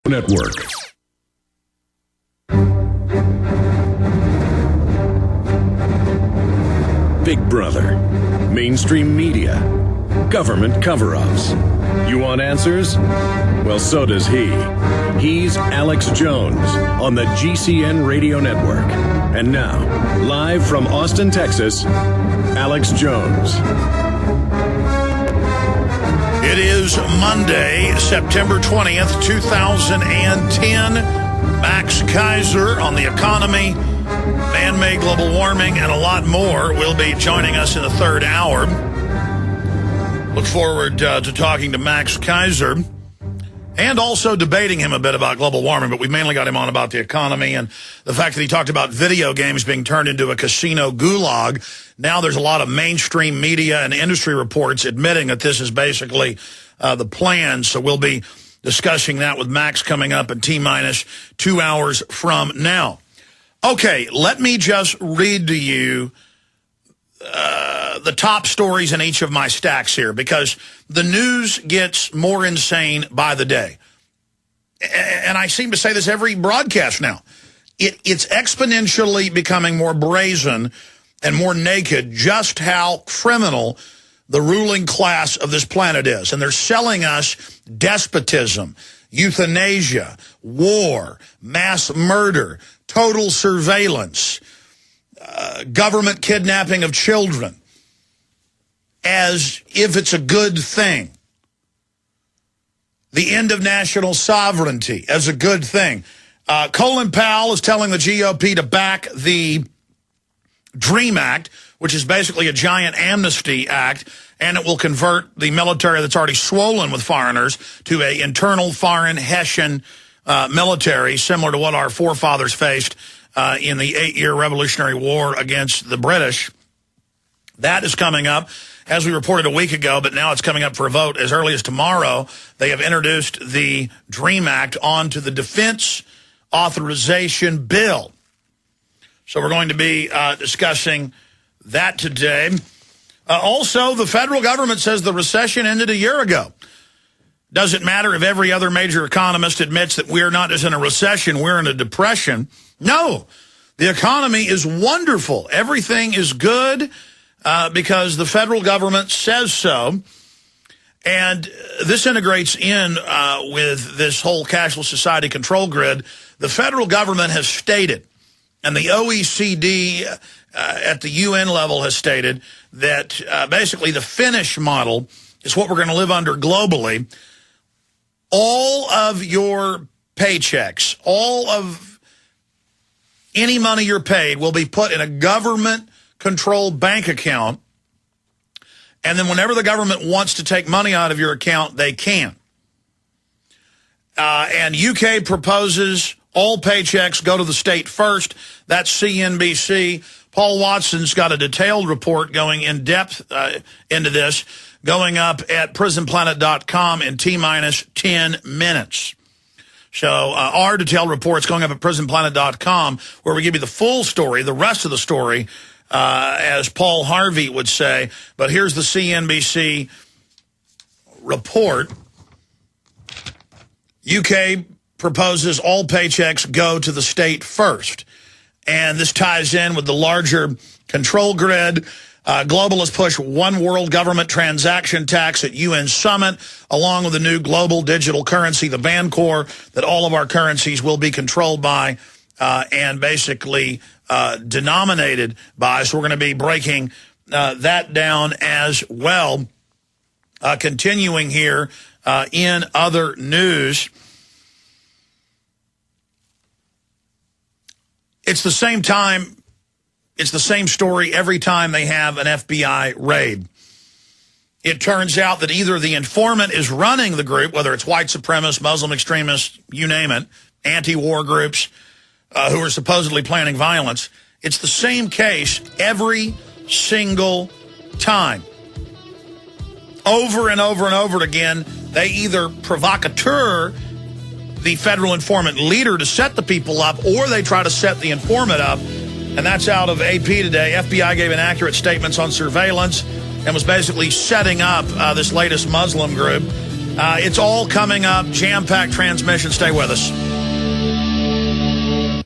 Network. Big Brother, mainstream media, government cover-ups. You want answers? Well, so does he. He's Alex Jones on the GCN Radio Network. And now, live from Austin, Texas, Alex Jones. It is Monday, September 20th, 2010. Max Keiser on the economy, man-made global warming, and a lot more will be joining us in the third hour. Look forward to talking to Max Keiser and also debating him a bit about global warming, but we mainly got him on about the economy and the fact that he talked about video games being turned into a casino gulag. Now there's a lot of mainstream media and industry reports admitting that this is basically the plan, so we'll be discussing that with Max coming up in T-minus 2 hours from now. Okay, let me just read to you the top stories in each of my stacks here, because the news gets more insane by the day. And I seem to say this every broadcast now. It's exponentially becoming more brazen and more naked just how criminal the ruling class of this planet is. And they're selling us despotism, euthanasia, war, mass murder, total surveillance, government kidnapping of children, as if it's a good thing. The end of national sovereignty as a good thing. Colin Powell is telling the GOP to back the DREAM Act, which is basically a giant amnesty act, and it will convert the military that's already swollen with foreigners to an internal foreign Hessian military, similar to what our forefathers faced in the 8-year Revolutionary War against the British. That is coming up, as we reported a week ago, but now it's coming up for a vote as early as tomorrow. They have introduced the DREAM Act onto the Defense Authorization Bill. So we're going to be discussing that today. Also, the federal government says the recession ended a year ago. Doesn't matter if every other major economist admits that we're not just in a recession, we're in a depression. No, the economy is wonderful. Everything is good because the federal government says so. And this integrates in with this whole cashless society control grid. The federal government has stated, and the OECD at the UN level has stated, that basically the Finnish model is what we're going to live under globally. All of your paychecks, all of any money you're paid will be put in a government-controlled bank account, and then whenever the government wants to take money out of your account, they can. And UK proposes all paychecks go to the state first. That's CNBC. Paul Watson's got a detailed report going in depth into this, going up at prisonplanet.com in T-minus 10 minutes. So our detailed report's going up at prisonplanet.com, where we give you the full story, the rest of the story, as Paul Harvey would say. But here's the CNBC report. UK proposes all paychecks go to the state first. And this ties in with the larger control grid. Globalists push one world government transaction tax at UN summit, along with the new global digital currency, the Bancorp, that all of our currencies will be controlled by and basically denominated by. So we're going to be breaking that down as well. Continuing here in other news. It's the same time. It's the same story every time they have an FBI raid. It turns out that either the informant is running the group, whether it's white supremacists, Muslim extremists, you name it, anti-war groups who are supposedly planning violence. It's the same case every single time. Over and over and over again, they either provocateur the federal informant leader to set the people up, or they try to set the informant up. And that's out of AP today. FBI gave inaccurate statements on surveillance and was basically setting up this latest Muslim group. It's all coming up. Jam-packed transmission. Stay with us.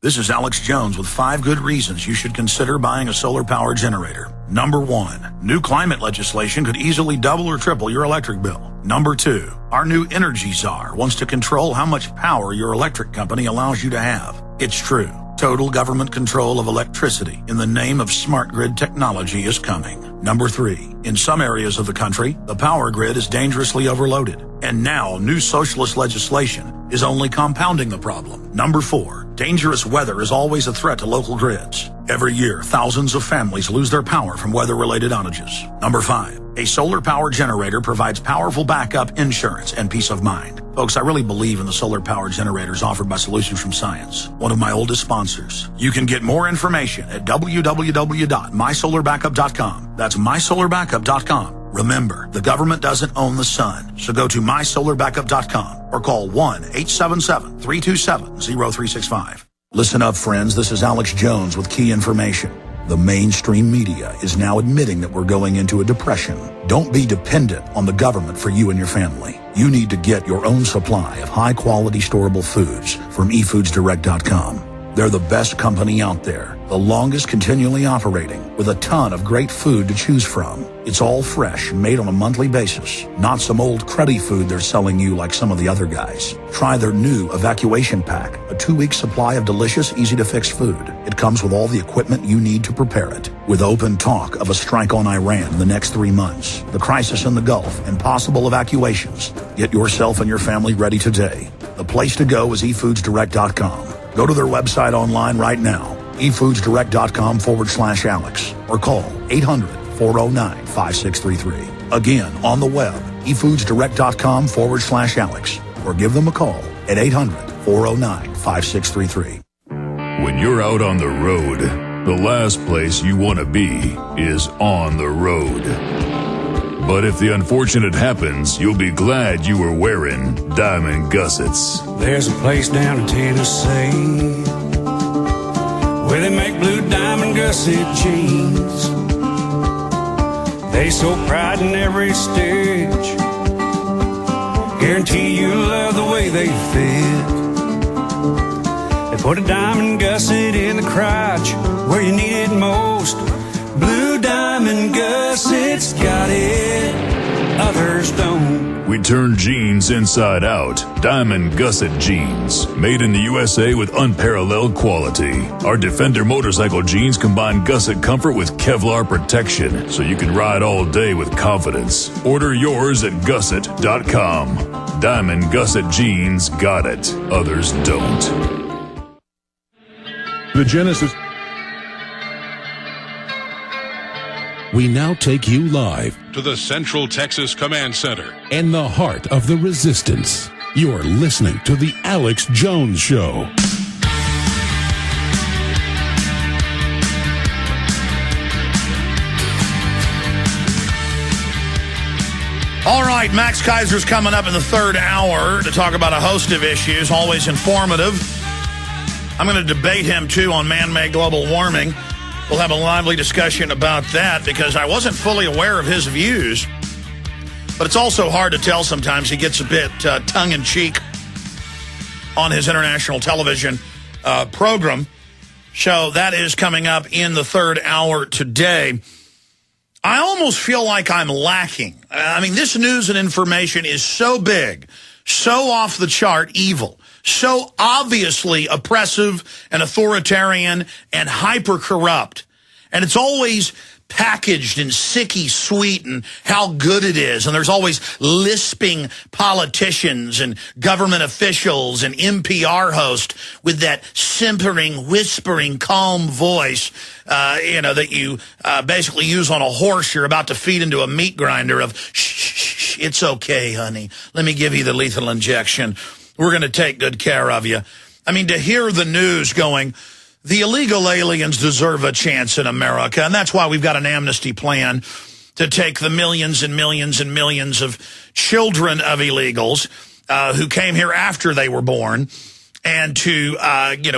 This is Alex Jones with 5 good reasons you should consider buying a solar power generator. Number 1, new climate legislation could easily double or triple your electric bill. Number 2, our new energy czar wants to control how much power your electric company allows you to have. It's true. Total government control of electricity in the name of smart grid technology is coming. Number 3, in some areas of the country, the power grid is dangerously overloaded. And now new socialist legislation is only compounding the problem. Number 4, dangerous weather is always a threat to local grids. Every year, thousands of families lose their power from weather-related outages. Number 5, a solar power generator provides powerful backup insurance and peace of mind. Folks, I really believe in the solar power generators offered by Solutions from Science, one of my oldest sponsors. You can get more information at www.mysolarbackup.com. That's mysolarbackup.com. Remember, the government doesn't own the sun, so go to mysolarbackup.com or call 1-877-327-0365. Listen up, friends. This is Alex Jones with key information. The mainstream media is now admitting that we're going into a depression. Don't be dependent on the government for you and your family. You need to get your own supply of high-quality storable foods from efoodsdirect.com. They're the best company out there, the longest continually operating, with a ton of great food to choose from. It's all fresh, made on a monthly basis, not some old cruddy food they're selling you like some of the other guys. Try their new Evacuation Pack, a 2-week supply of delicious, easy-to-fix food. It comes with all the equipment you need to prepare it. With open talk of a strike on Iran in the next 3 months, the crisis in the Gulf, and possible evacuations, get yourself and your family ready today. The place to go is efoodsdirect.com. Go to their website online right now, efoodsdirect.com/Alex, or call 800-409-5633. Again, on the web, efoodsdirect.com/Alex, or give them a call at 800-409-5633. When you're out on the road, the last place you want to be is on the road. But if the unfortunate happens, you'll be glad you were wearing diamond gussets. There's a place down in Tennessee where they make blue diamond gusset jeans. They so pride in every stitch, guarantee you'll love the way they fit. They put a diamond gusset in the crotch where you need it most. Blue diamond gussets got it, others don't. We turn jeans inside out. Diamond gusset jeans, made in the USA with unparalleled quality. Our Defender motorcycle jeans combine gusset comfort with Kevlar protection, so you can ride all day with confidence. Order yours at gusset.com. Diamond gusset jeans got it, others don't. The Genesis. We now take you live to the Central Texas Command Center in the heart of the resistance. You're listening to The Alex Jones Show. All right, Max Keiser's coming up in the third hour to talk about a host of issues, always informative. I'm going to debate him, too, on man-made global warming. We'll have a lively discussion about that because I wasn't fully aware of his views. But it's also hard to tell sometimes. He gets a bit tongue-in-cheek on his international television program. So that is coming up in the third hour today. I almost feel like I'm lacking. I mean, this news and information is so big, so off the chart evil, so obviously oppressive and authoritarian and hyper-corrupt. And it's always packaged and sicky sweet and how good it is. And there's always lisping politicians and government officials and NPR hosts with that simpering, whispering, calm voice, that you basically use on a horse you're about to feed into a meat grinder of, shh, it's okay, honey. Let me give you the lethal injection. We're going to take good care of you. I mean, to hear the news going, the illegal aliens deserve a chance in America, and that's why we've got an amnesty plan to take the millions and millions and millions of children of illegals who came here after they were born and to,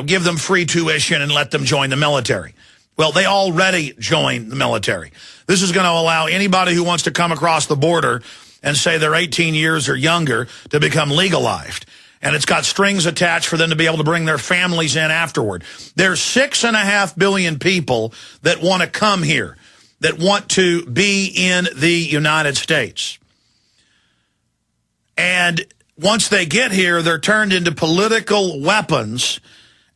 give them free tuition and let them join the military. Well, they already joined the military. This is going to allow anybody who wants to come across the border and say they're 18 years or younger to become legalized. And it's got strings attached for them to be able to bring their families in afterward. There's 6.5 billion people that want to come here, that want to be in the United States. And once they get here, they're turned into political weapons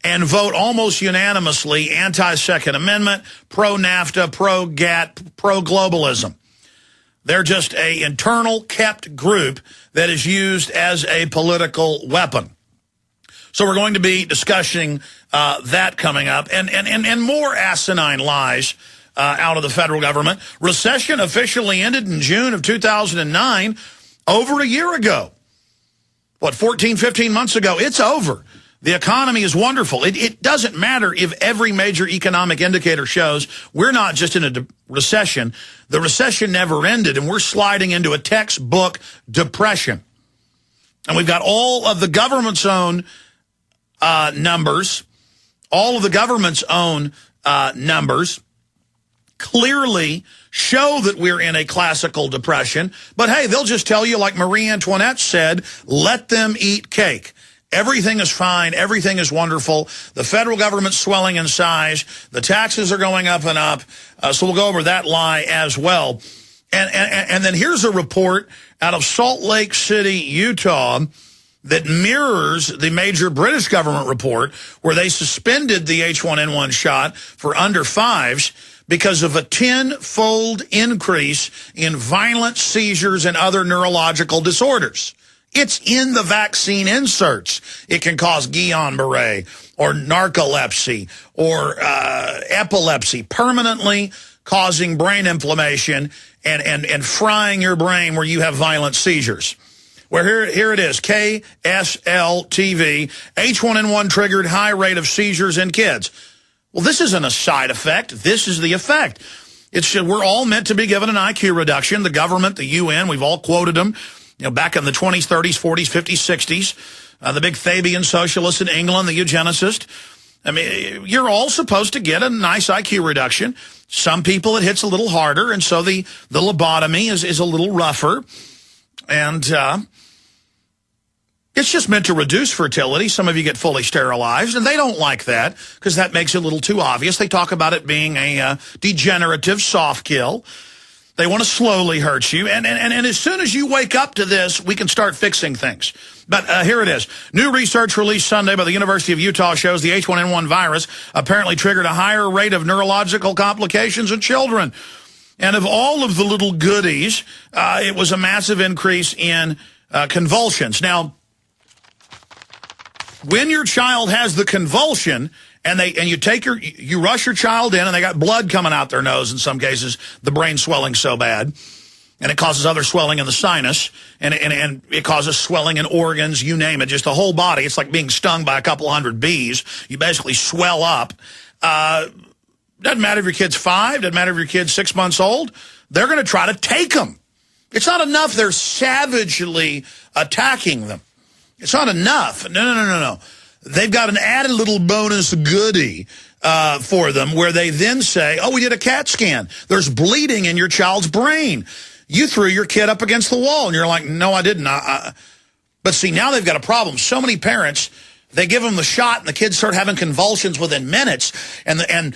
and vote almost unanimously anti-Second Amendment, pro-NAFTA, pro-GATT, pro-globalism. They're just an internal kept group that is used as a political weapon. So we're going to be discussing that coming up and more asinine lies out of the federal government. Recession officially ended in June of 2009, over a year ago. What, 14, 15 months ago? It's over. The economy is wonderful. It doesn't matter if every major economic indicator shows we're not just in a recession. The recession never ended, and we're sliding into a textbook depression. And we've got all of the government's own numbers, all of the government's own numbers clearly show that we're in a classical depression. But hey, they'll just tell you, like Marie Antoinette said, let them eat cake. Everything is fine. Everything is wonderful. The federal government's swelling in size. The taxes are going up and up. So we'll go over that lie as well. And then here's a report out of Salt Lake City, Utah, that mirrors the major British government report where they suspended the H1N1 shot for under fives because of a 10-fold increase in violent seizures and other neurological disorders. It's in the vaccine inserts. It can cause Guillain-Barré or narcolepsy or epilepsy, permanently causing brain inflammation and frying your brain where you have violent seizures. Well, here it is, KSL-TV, H1N1 triggered high rate of seizures in kids. Well, this isn't a side effect. This is the effect. We're all meant to be given an IQ reduction. The government, the UN, we've all quoted them. You know, back in the 20s, 30s, 40s, 50s, 60s, the big Fabian socialists in England, the eugenicist. I mean, you're all supposed to get a nice IQ reduction. Some people it hits a little harder, and so the lobotomy is a little rougher. And it's just meant to reduce fertility. Some of you get fully sterilized, and they don't like that because that makes it a little too obvious. They talk about it being a degenerative soft kill. They want to slowly hurt you. And as soon as you wake up to this, we can start fixing things. But here it is. New research released Sunday by the University of Utah shows the H1N1 virus apparently triggered a higher rate of neurological complications in children. And of all of the little goodies, it was a massive increase in convulsions. Now, when your child has the convulsion, and you rush your child in, and they got blood coming out their nose in some cases, the brain swelling so bad, and it causes other swelling in the sinus, and it causes swelling in organs, you name it, just the whole body. It's like being stung by a couple hundred bees. You basically swell up. Doesn't matter if your kid's 5, doesn't matter if your kid's 6 months old. They're going to try to take them. It's not enough they're savagely attacking them. It's not enough. No. They've got an added little bonus goodie for them where they then say, oh, we did a CAT scan. There's bleeding in your child's brain. You threw your kid up against the wall. And you're like, no, I didn't. But see, now they've got a problem. So many parents, they give them the shot and the kids start having convulsions within minutes. And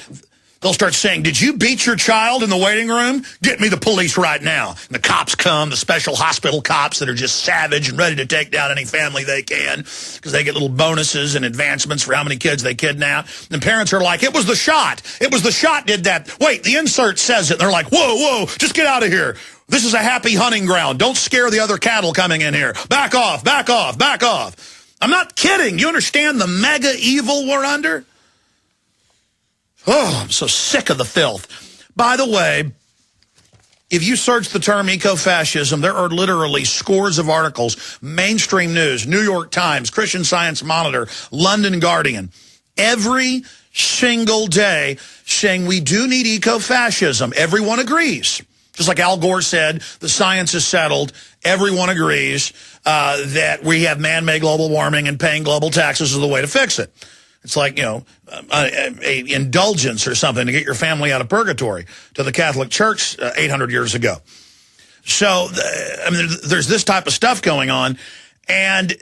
they'll start saying, did you beat your child in the waiting room? Get me the police right now. And the cops come, the special hospital cops that are just savage and ready to take down any family they can because they get little bonuses and advancements for how many kids they kidnap. And parents are like, it was the shot. It was the shot did that. Wait, the insert says it. And they're like, whoa, just get out of here. This is a happy hunting ground. Don't scare the other cattle coming in here. Back off, back off, back off. I'm not kidding. You understand the mega evil we're under? Oh, I'm so sick of the filth. By the way, if you search the term eco-fascism, there are literally scores of articles, mainstream news, New York Times, Christian Science Monitor, London Guardian, every single day saying we do need eco-fascism. Everyone agrees. Just like Al Gore said, the science is settled. Everyone agrees that we have man-made global warming and paying global taxes is the way to fix it. It's like, you know, a indulgence or something to get your family out of purgatory to the Catholic Church 800 years ago. So, I mean, there's this type of stuff going on. And